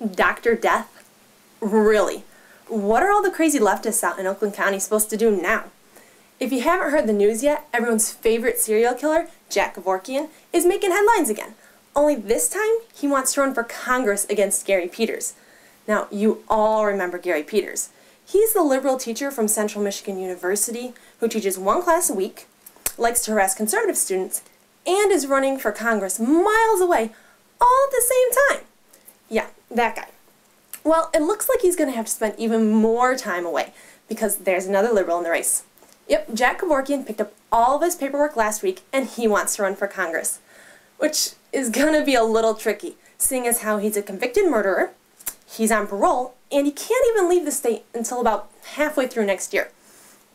Dr. Death? Really? What are all the crazy leftists out in Oakland County supposed to do now? If you haven't heard the news yet, everyone's favorite serial killer, Jack Kevorkian, is making headlines again. Only this time, he wants to run for Congress against Gary Peters. Now, you all remember Gary Peters. He's the liberal teacher from Central Michigan University who teaches one class a week, likes to harass conservative students, and is running for Congress miles away all at the same time. Yeah, that guy. Well, it looks like he's going to have to spend even more time away because there's another liberal in the race. Yep, Jack Kevorkian picked up all of his paperwork last week and he wants to run for Congress, which is going to be a little tricky, seeing as how he's a convicted murderer, he's on parole, and he can't even leave the state until about halfway through next year.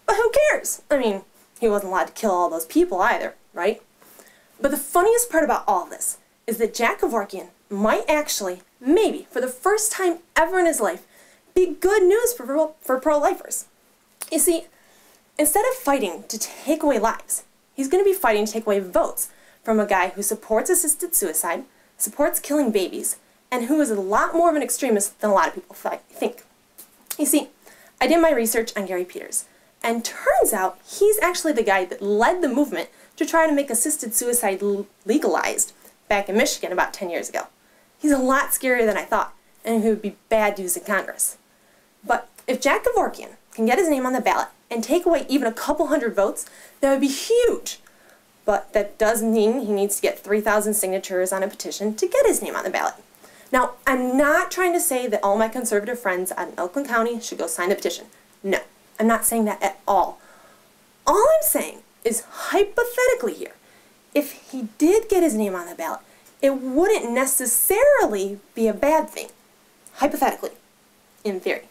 But who cares? I mean, he wasn't allowed to kill all those people either, right? But the funniest part about all this is that Jack Kevorkian might actually, maybe for the first time ever in his life, be good news for pro-lifers. You see, instead of fighting to take away lives, he's going to be fighting to take away votes from a guy who supports assisted suicide, supports killing babies, and who is a lot more of an extremist than a lot of people think. You see, I did my research on Gary Peters, and turns out he's actually the guy that led the movement to try to make assisted suicide legalized back in Michigan about 10 years ago. He's a lot scarier than I thought, and he would be bad news in Congress. But if Jack Kevorkian can get his name on the ballot and take away even a couple hundred votes, that would be huge. But that does mean he needs to get 3,000 signatures on a petition to get his name on the ballot. Now, I'm not trying to say that all my conservative friends out in Oakland County should go sign the petition. No, I'm not saying that at all. All I'm saying is hypothetically here, if he did get his name on the ballot, it wouldn't necessarily be a bad thing. Hypothetically, in theory.